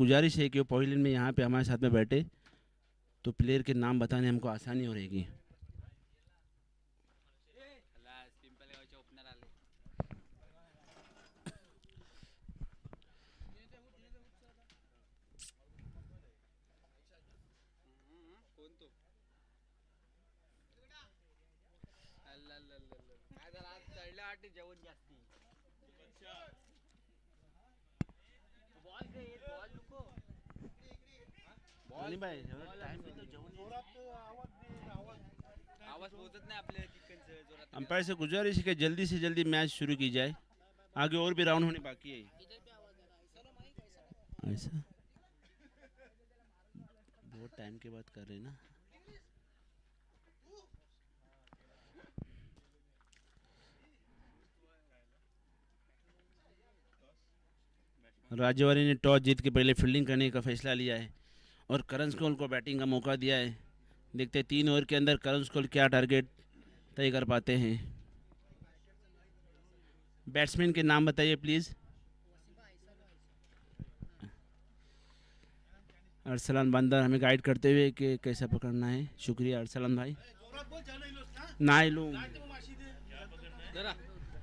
गुजारिश है कि वो पवेलियन में यहाँ पे हमारे साथ में बैठे तो प्लेयर के नाम बताने हमको आसानी हो रहेगी। अंपायर से गुजारिश है कि जल्दी से जल्दी मैच शुरू की जाए, आगे और भी राउंड होने बाकी है। ऐसा बहुत टाइम के बाद कर रहे हैं ना। राज्यवाड़ी ने टॉस जीत के पहले फील्डिंग करने का फैसला लिया है और करण स्कोल को बैटिंग का मौका दिया है। देखते हैं 3 ओवर के अंदर करण स्कोल क्या टारगेट तय कर पाते हैं। बैट्समैन के नाम बताइए प्लीज़। अरसलान बंदर हमें गाइड करते हुए कि कैसा पकड़ना है। शुक्रिया अरसलान भाई। ना लू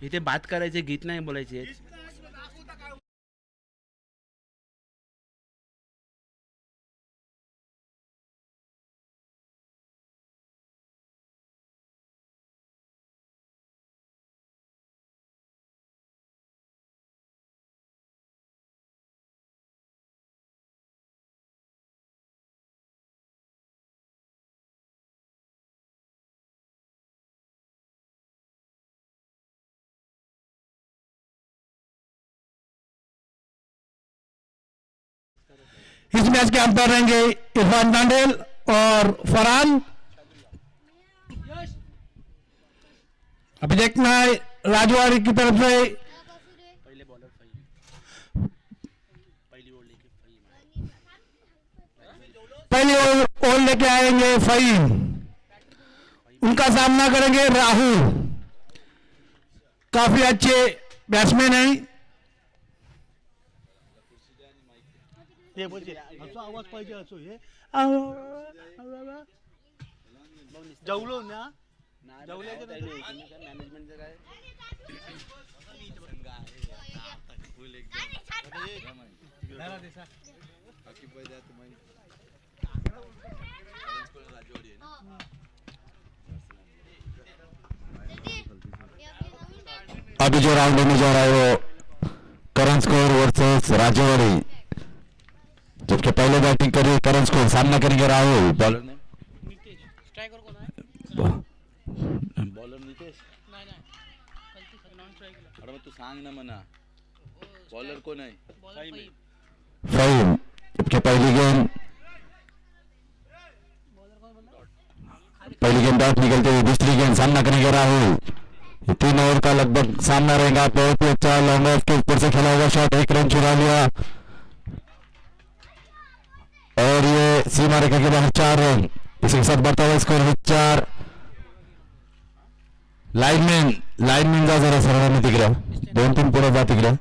इथे बात करायचे, गीत नाही बोलायचे। इस मैच के अंपायर रहेंगे इरफान दांडेल और फरहान। अभी देखना है राजवाड़ी की तरफ से पहले ओवर लेके आएंगे फहीम, उनका सामना करेंगे राहुल। काफी अच्छे बैट्समैन हैं। आवाज पाहिजे असो हे जेवलो ना मॅनेजमेंटचं काय अभी जो राउंड होने जा रहा है वो करण स्कोर वर्सेस राजवाड़ी। जबकि पहले बैटिंग करिए करण स्कोर, सामना करेंगे राहुल। बॉलर ने स्ट्राइकर कोण आहे? बॉलर नितेश नाही नाही कल्ती नॉन स्ट्राइक अरे मग तू सांग ना मना बॉलर कोण आहे? फहीम। जबकि पहली गेंद डॉट निकलते हुए दूसरी गेंद सामना करेंगे राहुल। ये 3 ओवर का लगभग सामना रहेगा। बहुत ही अच्छा लॉन्ग ऑफ के ऊपर से खेला हुआ शॉट, 1 रन चुरा लिया और ये सीमा रेखा के बाहर 4 रन। इसी के साथ बढ़ता हुआ स्कोर 4। लाइनमैन जा जरा सरळ नाही तिकडे 2-3 पुढे जा तिकडे।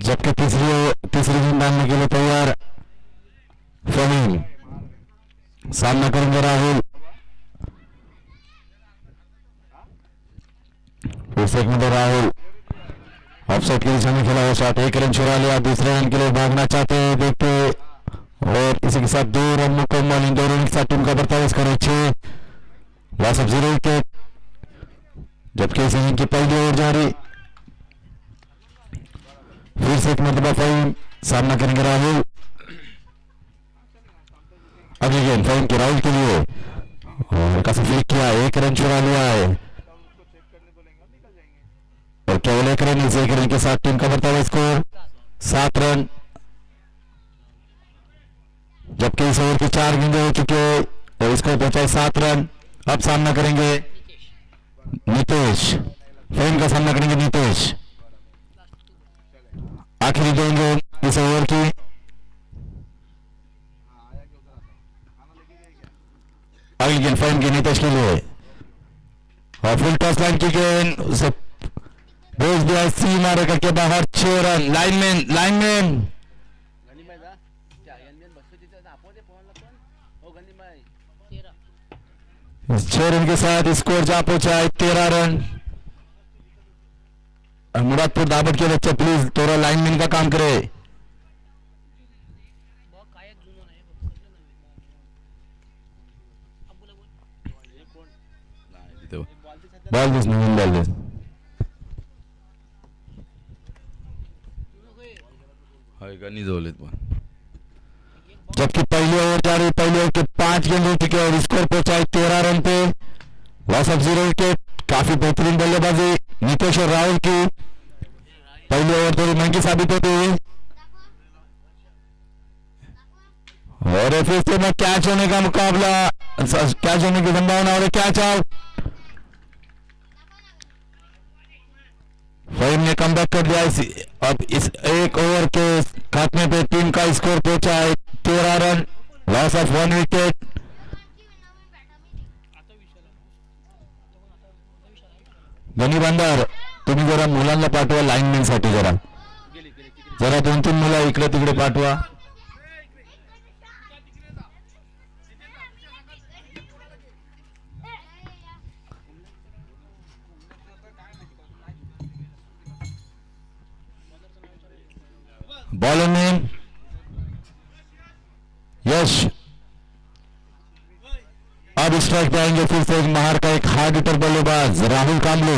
जबकि तीसरी गेंद डालने के लिए तैयार फहीम, सामना करेंगे राहुल। फिर एक मिनट राहुल ऑफसाइड के दिशा में खेला हुआ शॉट, 1 रन चुरा लिया। दूसरे रन के लिए भागना चाहते हैं देखते, और इसी के साथ 2 रन मुकम्मल। इन 2 रन के साथ टीम का बढ़ता हुआ स्कोर 6, लॉस ऑफ 0 विकेट। जबकि इस इनिंग की पहली ओवर जारी। फिर से एक मरतबा फहीम, सामना करेंगे राहुल। अगली गेंद फहीम के राहुल के लिए और काफी फ्लिक किया, 1 रन चुरा लिया है और केवल 1 रन। इस 1 रन के साथ टीम का बढ़ता हुआ स्कोर 7 रन। जबकि इस ओवर की 4 गेंदें हो चुके हैं और स्कोर पहुंचा 7 रन। अब सामना करेंगे नितेश, फहीम का सामना करेंगे नितेश। आखिरी गेंद इस ओवर की अगली गेंद फाइन की नीतीश के लिए और फुल टॉस लाइन की गेंद उसे भेज दिया सीमा रेखा के बाहर 6 रन लाइनमैन गनीबाई जा त्या एनबीएन बसवे तिथे आपण ते फोनला पण ओ गनीबाई 13 6 रन के साथ स्कोर जा पहुंचा है 13 रन। और मुरादपुर दावत के बच्चे प्लीज थोड़ा लाइनमैन का काम करे। बहुत कायक जुनून आहे बघ सगळं नवीन अब्बूला बोल बॉल दिस नवीन बॉल दिस हाय गनी जोलेत पण जबकि पहली ओवर जा रही पहली ओवर के 5 गेंद हो चुके और स्कोर पहुंचा है 13 रन पे। लॉस ऑफ 0 विकेट काफी बेहतरीन बल्लेबाजी नीतीश और राहुल की। पहली ओवर थोड़ी महंगी साबित होती हुई और फिर से में कैच होने का मुकाबला कैच होने की संभावना और कैच आउट। फहीम ने कमबैक कर दिया अब इस एक ओवर के खात्मे पे टीम का स्कोर पहुंचा है 13 रन लॉस ऑफ 1 विकेट। आता विषयाला गणी बांधार तुम्ही जरा मुलांना पाठवा लाईनमॅन साठी जरा 2-3 मुलं इकडे तिकडे पाठवा। बॉलर नेम यश अब स्ट्राइक पे आएंगे फिर से एक महार का एक हार्ड हिटर बल्लेबाज राहुल कांबले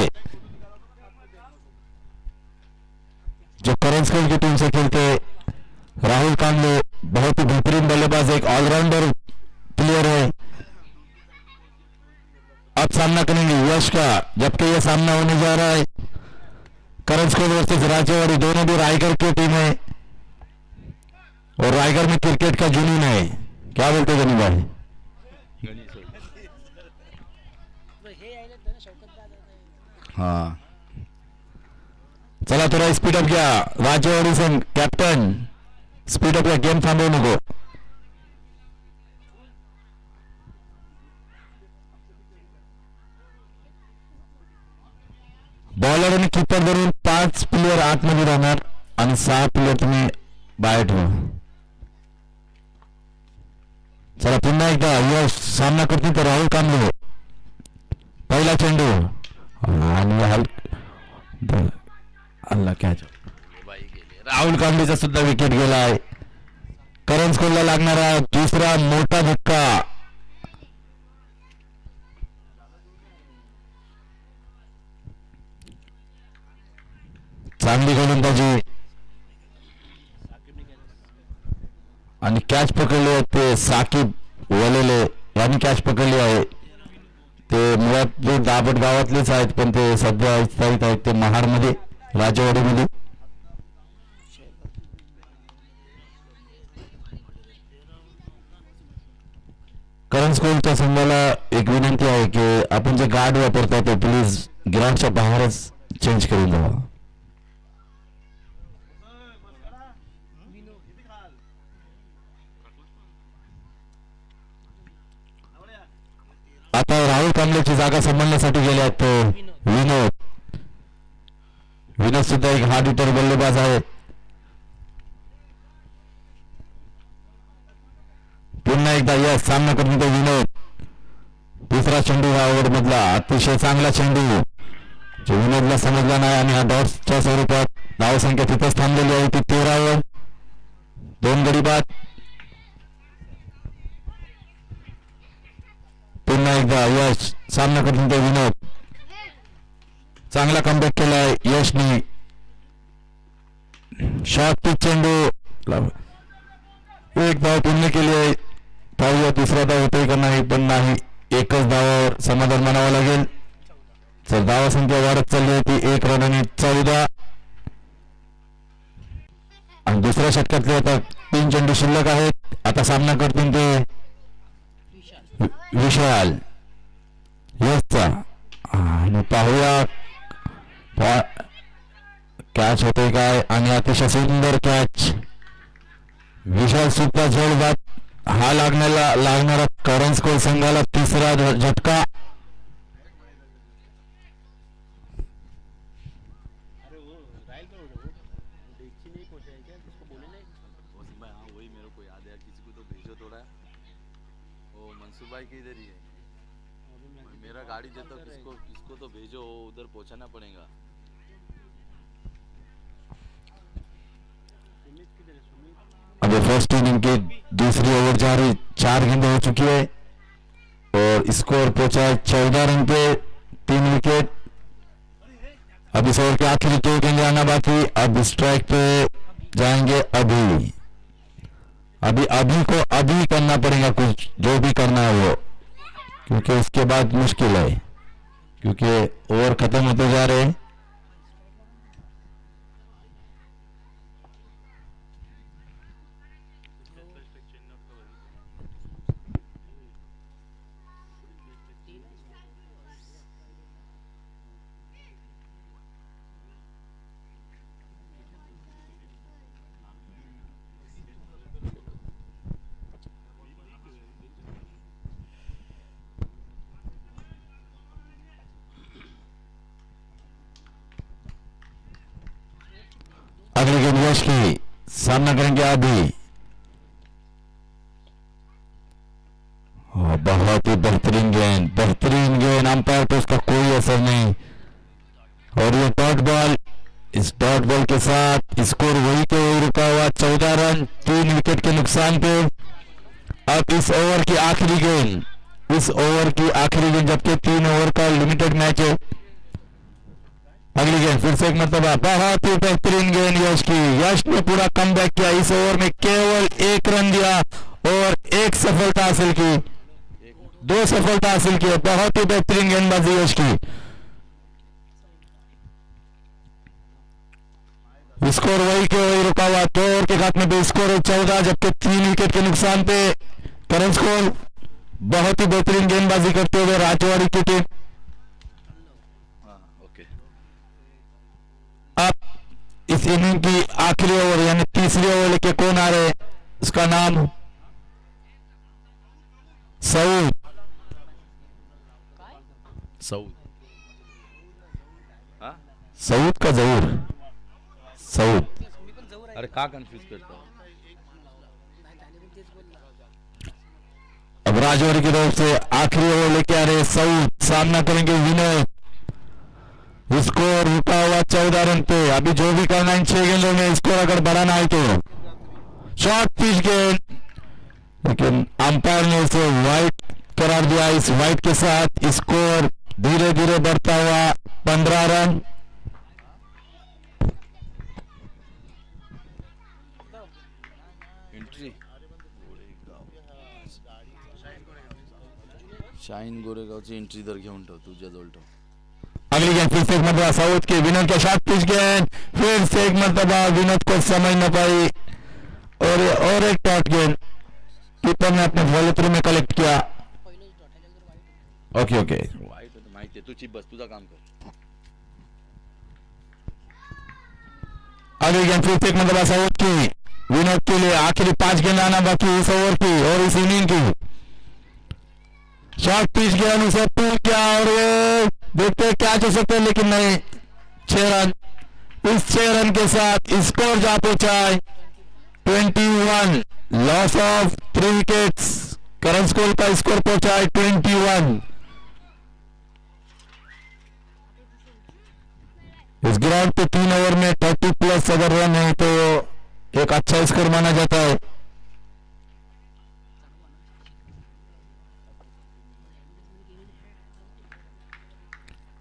जो करंज स्कूल की टीम से खेलते। राहुल कांबले बहुत ही बेहतरीन बल्लेबाज एक ऑलराउंडर प्लेयर है। अब सामना करेंगे यश का जबकि यह सामना होने जा रहा है करंज स्कूल वर्सेस राजेवाड़ी दोनों भी रायगढ़ की टीम है और रायगढ़ में क्रिकेट का जुनून है। क्या बोलते गनी भाई? गनी सोल हे यायला त्याने शौकत दादा हाँ चला थोड़ा स्पीड अप घ्या राजेवाडी संघ कॅप्टन स्पीड अप घ्या गेम थांबवू नको। बॉलर आणि कीपर धरून 5 प्लेयर आतमध्ये राहणार आणि 6 प्लेयर तुम्ही बाहेर ठेवा। चला पुन्हा एकदा यश सामना करते तर राहुल कांबळे पहिला चेंडू आणि अल्ला कॅच राहुल कांबळेचा सुद्धा विकेट गेला आहे। करंज स्कूलला लागणारा दुसरा मोठा धक्का चांगली गोलंदाजी आणि कॅच पकडले ते साकिब वलेले यांनी कॅच पकडली आहे। ते मुळात जे दाबट गावातलेच आहेत पण ते सध्या स्थायिक आहेत ते महाडमध्ये राजेवाडीमध्ये। करंज स्कूलच्या संघाला एक विनंती आहे की आपण जे गार्ड वापरताय ते प्लीज ग्राउंडच्या बाहेरच चेंज करून द्यावा। आता राहुल कांबळेची जागा सांभाळण्यासाठी गेले आहेत विनोद सुद्धा एक हार्ड हिटर बल्लेबाज आहे। पुन्हा एकदा या सामना करून तो विनोद दुसरा चेंडू हा ओव्हर मधला अतिशय चांगला चेंडू जो विनोदला समजला नाही आणि हा डॉट्सच्या स्वरूपात धावसंख्या तिथेच थांबलेली आहे ती 13 वर 2 गडी बाद। पुन्हा एकदा यश सामना करतो तो विनोद चांगला कमबॅक केलाय यशने शॉर्ट पिच चेंडू एक धाव पूर्ण केली आहे। पाहूया दुसरा धाव होतोय का नाही पण नाही एकच धावावर समाधान मानावं लागेल। तर धावा संख्या वाढत चालली होती 1 रन आणि 14 आणि दुसऱ्या षटकातले आता 3 चेंडू शिल्लक आहेत। आता सामना करतील ते विशाल यशचा आणि पाहूया कॅच होते काय आणि अतिशय सुंदर कॅच विशाल सुद्धा जोरदार हा लागणारा करंज स्कोर संघाला तिसरा झटका. वही मेरे को याद है, किसी को तो भेजो थोड़ा. वो मंसूर भाई की इधर ही है. मेरा गाड़ी देता हूँ, किसको तो भेजो, उधर पहुंचाना पड़ेगा. अभी फर्स्ट इनिंग की दूसरी ओवर जारी, 4 गेंदें हो चुकी है और स्कोर पहुंचा है 14 रन पे, 3 विकेट. अब इस ओवर के आखिरी 2 गेंदें आना बाकी. अब स्ट्राइक पे जाएंगे अभी को अभी करना पड़ेगा कुछ, जो भी करना है वो, क्योंकि उसके बाद मुश्किल है, क्योंकि ओवर खत्म होते जा रहे हैं. अगली गेंद यश की, सामना करेंगे अभी. बहुत ही बेहतरीन गेंद, अंपायर पे उसका कोई असर नहीं. और ये डॉट बॉल, इस डॉट बॉल के साथ स्कोर वही के वही रुका हुआ, 14 रन 3 विकेट के नुकसान पे. अब इस ओवर की आखिरी गेंद, जबकि 3 ओवर का लिमिटेड मैच है. अगली गेंद फिर से एक मरतबा, बहुत ही बेहतरीन गेंद यश की. यश ने पूरा कमबैक किया, इस ओवर में केवल 1 रन दिया और 1 सफलता हासिल की, 2 सफलता हासिल की. बहुत ही बेहतरीन गेंदबाजी यश की. स्कोर वही के वही रुका हुआ, 2 ओवर के खात्मे पे स्कोर है 14, जबकि 3 विकेट के नुकसान पे करंज स्कोर. बहुत ही बेहतरीन गेंदबाजी करते हुए राजवाड़ी की टीम. अब इस इनिंग की आखिरी ओवर यानी तीसरी ओवर लेके कौन आ रहे हैं, उसका नाम सऊद. सऊद का जरूर सऊद. अरे का कंफ्यूज करता हूँ. अब राजौरी की तरफ से आखिरी ओवर लेके आ रहे सऊद, सामना करेंगे विनय. स्कोर रुका हुआ 14 रन पे. अभी जो भी करना इन 6 गेंदों में, स्कोर अगर बढ़ाना है तो शॉर्ट पिच गेंद, लेकिन अंपायर ने इसे वाइड करार दिया. इस वाइड के साथ स्कोर धीरे धीरे बढ़ता हुआ 15 रन. एंट्री शाहीन गोरेगावची एंट्री दर घेऊन ठेव तुझ्याजवळ ठेव. अगली गेंद फिर से एक मरतबा साउथ के विनोद का शॉट पिच गेंद, फिर से एक मरतबा विनोद को समझ न पाई और एक डॉट गेंद कीपर ने अपने फॉलो थ्रू में कलेक्ट किया. ओके वाईट होतं माहिती आहे, तू चिप बस, तुझा काम कर. अगली गेंद फिर से एक मरतबा साउथ की, विनोद के लिए आखिरी 5 गेंद आना बाकी इस ओवर की और इस इनिंग की. शॉट पिच गेंद उसे पुल किया और ये देखते क्या हो सकते हैं, लेकिन नहीं. 6 रन. इस 6 रन के साथ स्कोर जा पहुंचा है 21. Loss of 3 wickets. Karanj score का स्कोर पहुंचा है 21. इस ग्राउंड पे 3 ओवर में 30+ अगर रन है तो एक अच्छा स्कोर माना जाता है.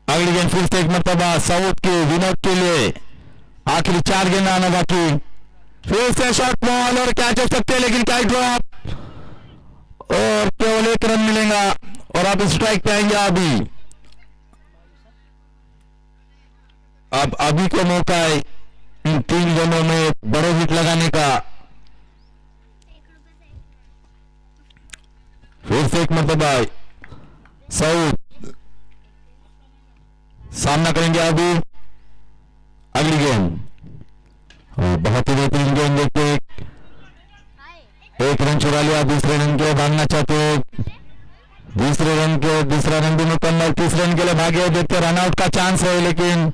अगली गेंद फिर से एक मरतबा साउथ के विनोद के लिए आखिरी 4 गेंद आना बाकी. फिर से शॉर्ट बॉल और कैच हो सकते हैं, लेकिन क्या ड्रॉप और केवल 1 रन मिलेगा. और अब स्ट्राइक पे आएंगे अभी को मौका है इन 3 गेंदों में बड़े हिट लगाने का. फिर से एक मरतबा साउथ सामना करेंगे अगली गेंद. बहुत ही बेहतरीन गेंद देखते एक रन चुरा लिया, दूसरे रन के लिए भागना चाहते, दूसरा रन भी मुकम्मल, तीसरे रन के लिए भागे, देखते रन आउट का चांस है, लेकिन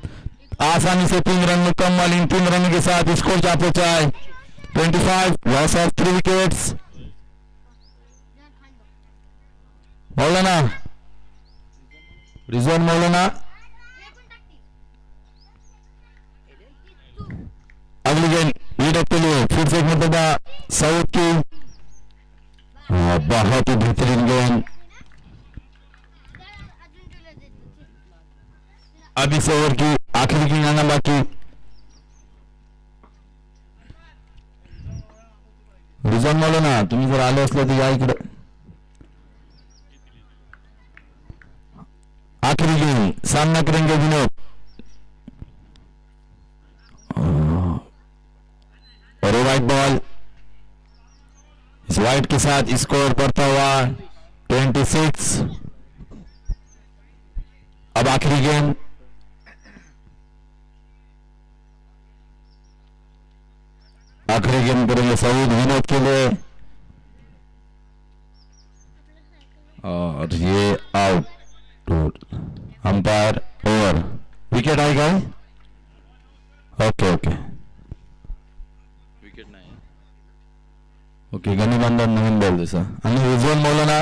आसानी से 3 रन मुकम्मल। इन 3 रन के साथ स्कोर जा पहुंचा है 25, लॉस ऑफ 3 विकेट्स। मौलाना, रिजवान मौलाना अगली गेंद लीड के लिए फिर से एक मरतबा सऊद की बहुत ही बेहतरीन गेंद। अब इस ओवर की आखिरी गेंद आना बाकी। रिजवान मौलाना तुम्ही जर आले असले तर या इकडे। आखिरी गेंद सामना करेंगे विनोद और वाइट बॉल, इस वाइट के साथ स्कोर बढ़ता हुआ 26। अब आखिरी गेंद, आखिरी गेंद करेंगे सऊद विनोद के लिए और ये आउट। अंपायर ओवर, विकेट आएगा। ओके ओके विकेट नाही. ओके, गणिबांधव नवीन बॉल दिसा. आणि रिजवान मौलाना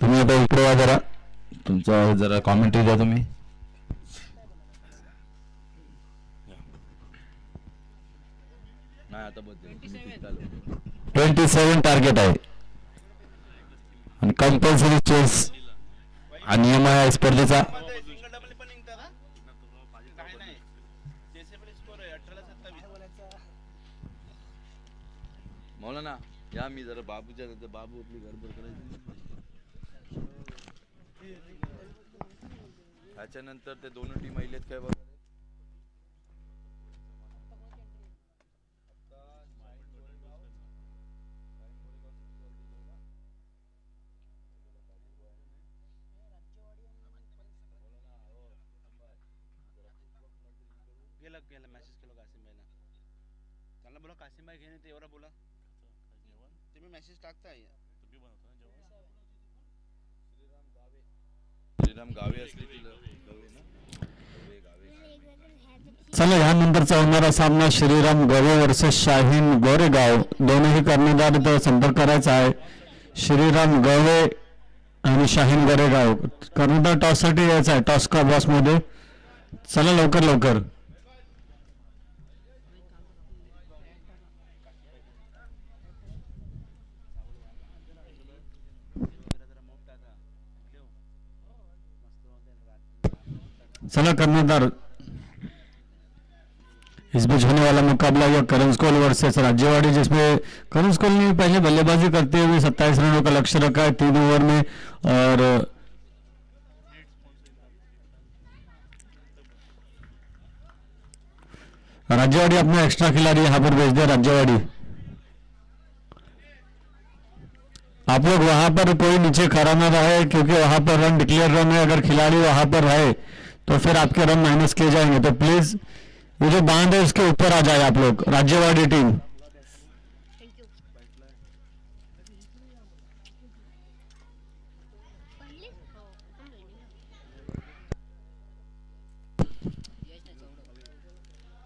तुम्ही आता इकडे वा जरा, तुमचा जरा कॉमेंट्री द्या तुम्ही. नाही आता बदल 27 टार्गेट आहे आणि कंपल्सरी चेस हा नियम आहे या स्पर्धेचा. मौलाना या मी जरा बाबूच्या नंतर बाबू आपली गडबड करायची. त्याच्यानंतर ते दोन टीम आलेत काय बघ. गेला मेसेज केला कासिम भाईला. त्यांना बोला कासिम भाई घेणे ते एवढा बोला. तुम्ही मेसेज टाकताय तुम्ही बनवता ना जेवण. श्रीराम गावे असली तिला गावे ना गावे. चला यानंतरचा होणारा सामना श्रीराम गवे वर्सेस शाहीन गोरेगाव. दोनही कर्णधार इथं संपर्क करायचा आहे. श्रीराम गवे आणि शाहीन गोरेगाव. कर्णधार टॉस साठी यायचा आहे, टॉस का बॉस मध्ये. चला लवकर लवकर. चला कर्णधार. इस बीच होने वाला मुकाबला यह करंजकोल वर्सेस राज्यवाड़ी, जिसमें करंजकोल ने पहले बल्लेबाजी करते हुए 27 रनों का लक्ष्य रखा है 3 ओवर में, और राज्यवाड़ी अपना एक्स्ट्रा खिलाड़ी यहां पर भेज दिया. राज्यवाड़ी आप लोग वहां पर कोई नीचे खड़ा ना रहे, क्योंकि वहां पर रन डिक्लेयर रन है. अगर खिलाड़ी वहां पर रहे तो फिर आपके रन माइनस किए जाएंगे. तो प्लीज ये जो बांध है उसके ऊपर आ जाए आप लोग. राज्यवाड़ी टीम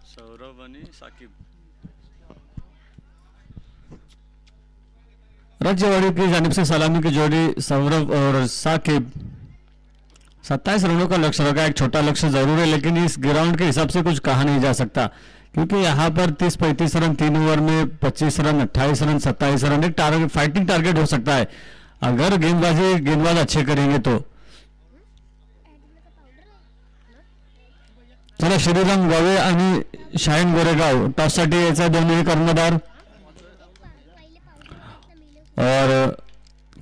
सौरभ आणि साकिब. राज्यवाड़ी की जानिब से सलामी की जोड़ी सौरभ और साकिब. 27 रनों का लक्ष्य रखा. एक छोटा लक्ष्य जरूर है, लेकिन इस ग्राउंड के हिसाब से कुछ कहा नहीं जा सकता, क्योंकि यहाँ पर 30-35 रन 3 ओवर में, 25 रन, 28 रन, 27 रन एक टारगेट, फाइटिंग टारगेट हो सकता है अगर गेंदबाज अच्छे करेंगे तो. चला श्रीराम गवे आणि शाहीन गोरेगाव टॉस साठी यायचा दोन्ही कर्णधार. और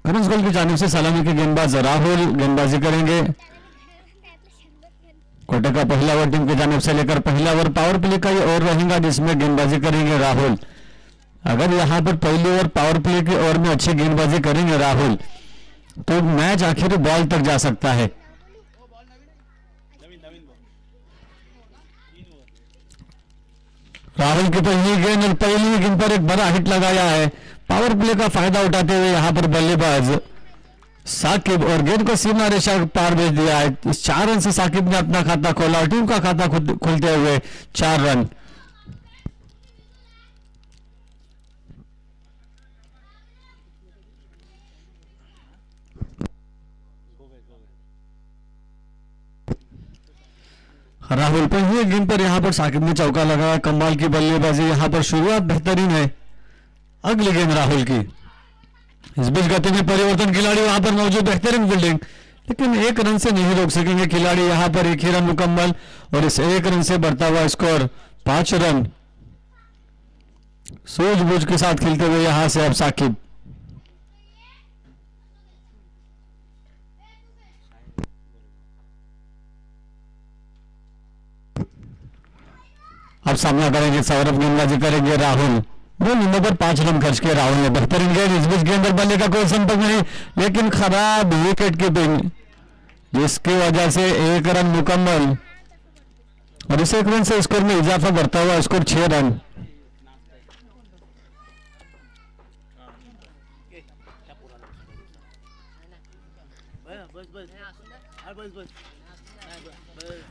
करंजकोल की जानिब से सलामी के गेंदबाज राहुल गेंदबाजी करेंगे. कोटे का पहला ओवर टीम की जानिब से लेकर पहला ओवर पावर प्ले का ये ओवर रहेगा, जिसमें गेंदबाजी करेंगे राहुल. अगर यहां पर पहली ओवर पावर प्ले के ओवर में अच्छी गेंदबाजी करेंगे राहुल, तो मैच आखिर बॉल तक जा सकता है. राहुल की पहली गेंद और पहली गेंद पर एक बड़ा हिट लगाया है. पावर प्ले का फायदा उठाते हुए यहाँ पर बल्लेबाज साकिब और गेंद को सीमा रेखा पार भेज दिया है। इस 4 रन से साकिब ने अपना खाता खोला और टीम का खाता खुलते हुए 4 रन। राहुल पहली गेंद पर यहां पर साकिब ने चौका लगाया। कमाल की बल्लेबाजी, यहां पर शुरुआत बेहतरीन है। अगली गेंद राहुल की, इस बीच गति में परिवर्तन, खिलाड़ी वहां पर मौजूद, बेहतरीन फील्डिंग, लेकिन 1 रन से नहीं रोक सकेंगे खिलाड़ी। यहां पर 1 ही रन मुकम्मल और इस 1 रन से बढ़ता हुआ स्कोर 5 रन। सूझबूझ के साथ खेलते हुए यहां से अब साकिब। अब सामना करेंगे सौरभ, गेंदबाजी करेंगे राहुल। 2 गेंदों पर 5 रन खर्च किए राहुल ने। बेहतरीन गेंद, इस बीच गेंद पर बल्ले का कोई संपर्क नहीं, लेकिन खराब विकेट कीपिंग जिसकी वजह से 1 रन मुकम्मल और इस 1 रन से स्कोर में इजाफा बढ़ता हुआ स्कोर 6 रन।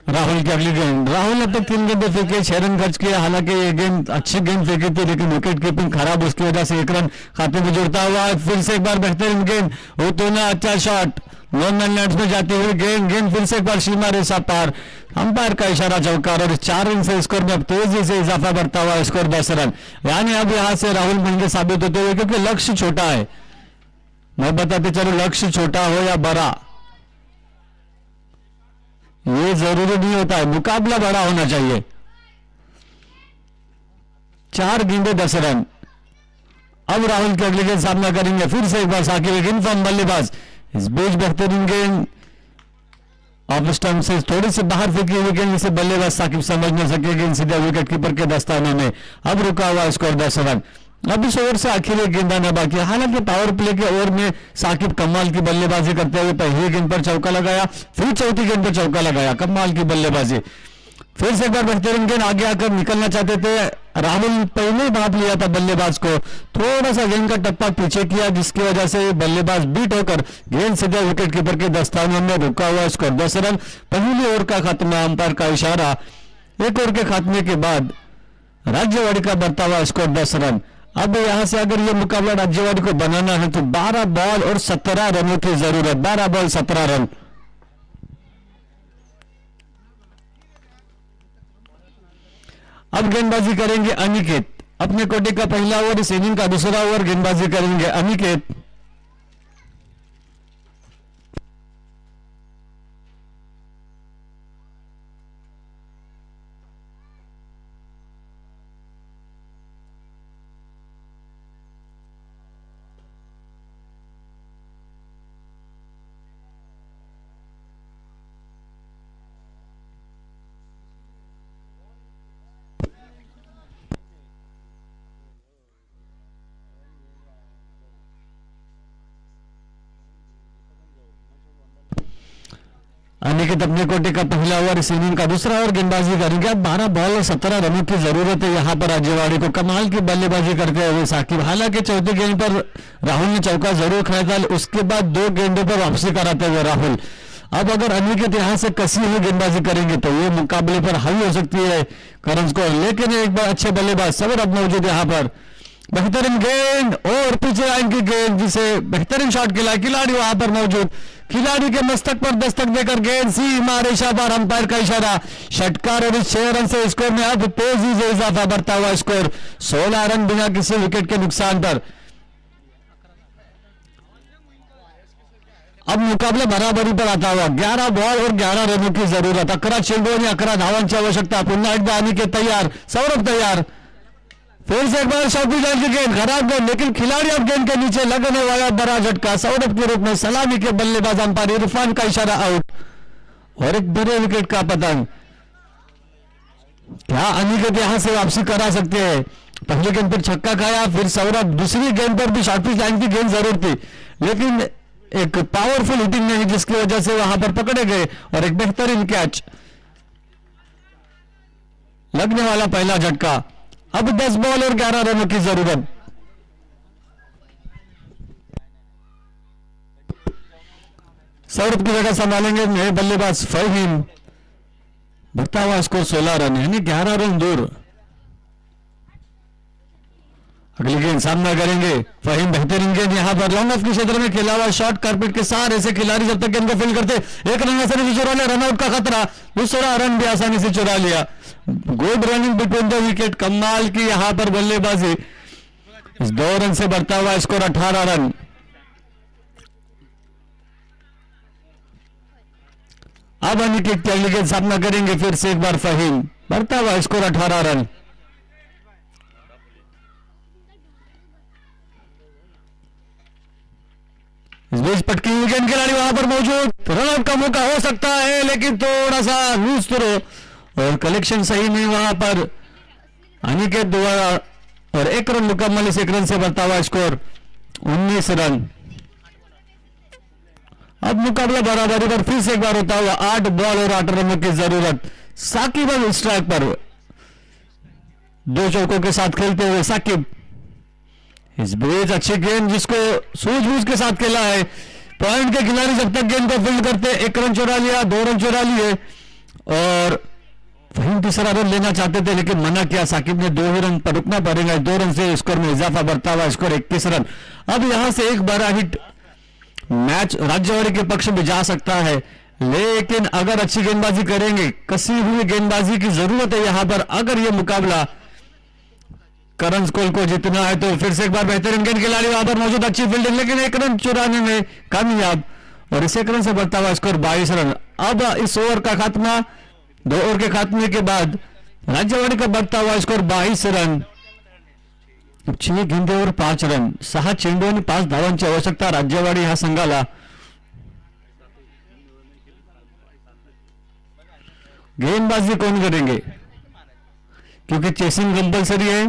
राहुल की अगली गेंद, राहुल अब तक 3 गेंदें फेंके, 6 रन खर्च किए। हालांकि ये गेंद अच्छी गेंद फेंकी थी, लेकिन विकेट कीपिंग खराब, उसकी वजह से 1 रन खाते में जुड़ता हुआ। फिर से एक बार बेहतरीन गेंद, होतोना अच्छा शॉट, नॉन लाइन्स में जाती हुई गेंद फिर से एक बार सीमा रेखा पार, अंपायर का इशारा, चौका और 4 रन से स्कोर में अब तेजी से इजाफा बढ़ता हुआ स्कोर 10 रन। यानी अब यहां से राहुल महंगे साबित होते हुए, क्योंकि लक्ष्य छोटा है। मैं बताते चलो, लक्ष्य छोटा हो या बड़ा ये जरूरी नहीं होता है, मुकाबला बड़ा होना चाहिए। 4 गेंदें 10 रन। अब राहुल की अगली गेंद सामना करेंगे फिर से एक बार साकिब, एक इनफॉर्म बल्लेबाज। इस बीच बेहतरीन गेंद ऑफ स्टंप से थोड़ी सी बाहर फेंकी हुई गेंद, जिसे बल्लेबाज साकिब समझ नहीं सके, गेंद सीधा विकेट कीपर के दस्ताने में। अब रुका हुआ स्कोर 10 रन। अब इस ओवर से आखिर एक गेंद आना बाकी है। हालांकि पावर प्ले के ओवर में साकिब कमाल की बल्लेबाजी करते हुए पहली गेंद पर चौका लगाया, फिर चौथी गेंद पर चौका लगाया, कमाल की बल्लेबाजी। फिर से एक बार बेहतरीन गेंद, आगे आकर निकलना चाहते थे राहुल, पहले ही भाप लिया था बल्लेबाज को, थोड़ा सा गेंद का टप्पा पीछे किया, जिसकी वजह से बल्लेबाज बीट होकर गेंद सीधे विकेट कीपर के दस्ताने में, रुका हुआ स्कोर 10 रन। पहली ओवर का खात्मा, अंपायर का इशारा। 1 ओवर के खात्मे के बाद राज्यवाड़ी का बढ़ता हुआ स्कोर 10 रन। अब यहां से अगर यह मुकाबला राज्यवाड़ी को बनाना है तो 12 बॉल और 17 रनों की जरूरत, 12 बॉल 17 रन। अब गेंदबाजी करेंगे अनिकेत, अपने कोटे का पहला ओवर, इस इनिंग का दूसरा ओवर गेंदबाजी करेंगे अनिकेत। अनिकेत अपने कोटे का पहला ओवर, इस इनिंग का दूसरा ओवर गेंदबाजी करेंगे। अब 12 बॉल और 17 रनों की जरूरत है यहां पर राज्यवाड़ी को। कमाल की बल्लेबाजी करते हुए साकिब, हालांकि चौथी गेंद पर राहुल ने चौका जरूर खाया था, उसके बाद 2 गेंदों पर वापसी कराते हुए राहुल। अब अगर अनिकेत यहां से कसी हुई गेंदबाजी करेंगे तो ये मुकाबले पर हावी हो सकती है करन स्कोर, लेकिन एक बार अच्छे बल्लेबाज सौरभ मौजूद यहां पर। बेहतरीन गेंद और पीछे लाइन की गेंद, जिसे बेहतरीन शॉट खेला, खिलाड़ी वहां पर मौजूद, खिलाड़ी के मस्तक पर दस्तक देकर गेंद सीमा रेखा पर, अंपायर का इशारा, षटकार और 6 रन से स्कोर में अब तेजी से इजाफा बढ़ता हुआ स्कोर 16 रन बिना किसी विकेट के नुकसान पर। अब मुकाबला बराबरी पर आता हुआ, 11 बॉल और 11 रनों की जरूरत, 11 चेंडू आणि 11 धावांची आवश्यकता। पुन्हा एकदा अनिकेत तैयार, सौरभ तैयार, फिर से एक बार शौकी जान की गेंद, खराब गेंद, लेकिन खिलाड़ी अब गेंद के नीचे लगने वाला बड़ा झटका, सौरभ के रूप में सलामी के बल्लेबाज अंपायर इरफान का इशारा, आउट और एक बड़े विकेट का पतन। क्या अनिकेत यहां से वापसी करा सकते हैं? पहली गेंद पर छक्का खाया, फिर सौरभ, दूसरी गेंद पर भी शॉर्ट पिच लाइन की गेंद जरूर थी, लेकिन एक पावरफुल हिटिंग नहीं, जिसकी वजह से वहां पर पकड़े गए और एक बेहतरीन कैच, लगने वाला पहला झटका। अब 10 बॉल और 11 रनों की जरूरत। सौरभ की जगह संभालेंगे नए बल्लेबाज फहीम। बढ़ता हुआ स्कोर 16 रन यानी 11 रन दूर। अगली गेंद सामना करेंगे फहीम। बेहतरीन गेंद यहां पर लॉन्ग ऑफ के क्षेत्र में खेला हुआ शॉर्ट कार्पेट के साथ ऐसे खिलाड़ी जब तक गेंद को फील्ड करते एक रन आसानी से चुरा लिया, रनआउट का खतरा, दूसरा रन भी आसानी से चुरा लिया। Good running between the wicket, कमाल की यहां पर बल्लेबाजी। इस 2 रन से बढ़ता हुआ स्कोर 18 रन। अब अनिकेत की अगली गेंद सामना करेंगे फिर से एक बार फहीम। बढ़ता हुआ स्कोर 18 रन। इस बीच पटकी हुई गेंद खिलाड़ी वहां पर मौजूद, रनआउट का मौका हो सकता है लेकिन थोड़ा सा लूज थ्रो और कलेक्शन सही नहीं वहां पर अनिकेत द्वारा और 1 रन मुकम्मल। इस 1 रन से बढ़ता हुआ स्कोर 19 रन। अब मुकाबला बराबरी पर फिर से एक बार होता हुआ 8 बॉल और 8 रनों की जरूरत। साकिब अब स्ट्राइक पर 2 चौकों के साथ खेलते हुए साकिब। इस बीच अच्छी गेंद जिसको सूझबूझ के साथ खेला है। पॉइंट के खिलाड़ी जब तक गेंद को फील्ड करते 1 रन चुरा लिया, 2 रन चुरा लिए और फहीम तीसरा रन लेना चाहते थे लेकिन मना किया। साकिब ने 2 ही रन पर रुकना पड़ेगा। 2 रन से स्कोर में इजाफा, बढ़ता हुआ स्कोर 21 रन। अब यहां से एक बड़ा हिट मैच राज्यवाड़ी के पक्ष में जा सकता है लेकिन अगर अच्छी गेंदबाजी करेंगे, कसी हुई गेंदबाजी की जरूरत है यहां पर। अगर यह मुकाबला करण स्कोल को जीतना है तो फिर से एक बार बेहतरीन गेंद खिलाड़ी वहां पर मौजूद, अच्छी फील्डिंग लेकिन 1 रन चुराने में कामयाब और इस 1 रन से बढ़ता हुआ स्कोर 22 रन। अब इस ओवर का खात्मा, 2 ओवर के खात्मे के बाद राज्यवाड़ी का बढ़ता हुआ स्कोर 22 रन। 6 गेंदेवर 5 रन, 6 चेंडू आणि 5 धावांची आवश्यकता राज्यवाडी ह्या संघाला। गेंदबाजी कौन करेंगे क्योंकि चेसिंग कंपल्सरी है।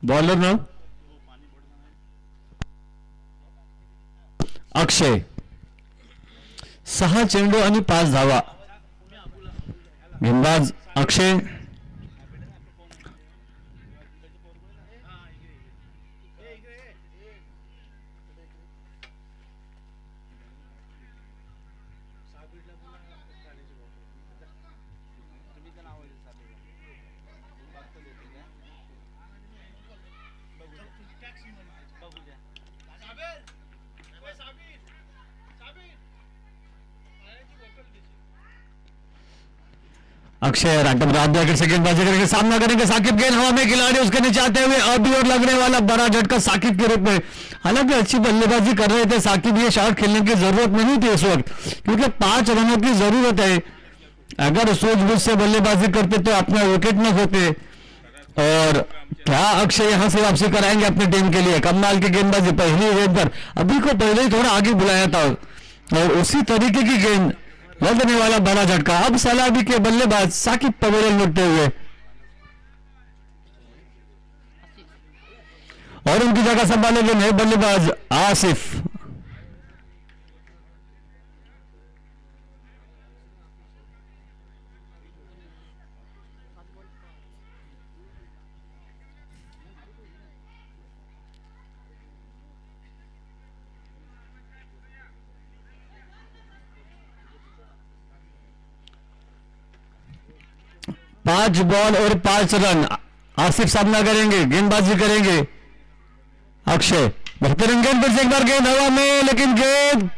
बॉलर ना अक्षय, 6 चेंडू आणि 5 धावा। गेंदबाज अक्षय। अक्षय राज्य से गेंदबाजी करेंगे, सामना करेंगे साकिब। गेंद हवा में, खिलाड़ी उसके नीचे आते हुए अभी और लगने वाला बड़ा झटका साकिब के रूप में। हालांकि अच्छी बल्लेबाजी कर रहे थे साकिब, ये शॉट खेलने की जरूरत नहीं थी इस वक्त क्योंकि 5 रनों की जरूरत है। अगर सूझबूझ से बल्लेबाजी करते तो अपना विकेट न खोते। और क्या अक्षय यहां से वापसी कराएंगे अपनी टीम के लिए। कमाल की गेंदबाजी पहली गेंद पर, अभी को पहले ही थोड़ा आगे बुलाया था और उसी तरीके की गेंद, लगने वाला बड़ा झटका। अब सलामी के बल्लेबाज साकिब पवेलियन लुटते हुए और उनकी जगह संभालेंगे नए बल्लेबाज आसिफ। पांच बॉल और 5 रन। आसिफ सामना करेंगे, गेंदबाजी करेंगे अक्षय। बेहतरीन गेंद, फिर से एक बार गेंद हवा में लेकिन गेंद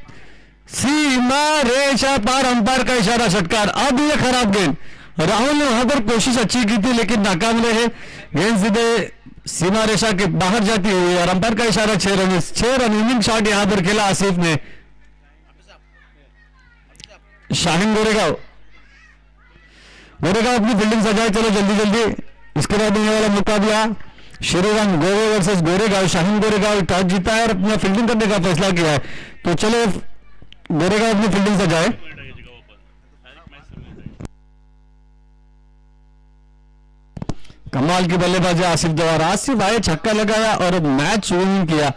सीमा रेखा पार, अंपायर का इशारा, षटकार। अब ये खराब गेंद, राहुल ने वहां पर कोशिश अच्छी की थी लेकिन नाकाम रहे। गेंद सीधे सीमा रेखा के बाहर जाती हुई और अंपायर का इशारा 6 रन। 6 रन इनिंग शॉट यहां पर खेला आसिफ ने। शाहीन गोरेगांव अपनी फील्डिंग सजाए, चलो जल्दी जल्दी। इसके बाद होने वाला मुकाबला श्रीराम गोवे वर्सेस गोरेगांव। शाहीन गोरेगांव टॉस जीता है और अपना फील्डिंग करने का फैसला किया है तो चलो गोरेगांव अपनी फील्डिंग सजाए। कमाल की बल्लेबाजी आसिफ द्वारा। आसिफ आए, छक्का लगाया और मैच विनिंग किया।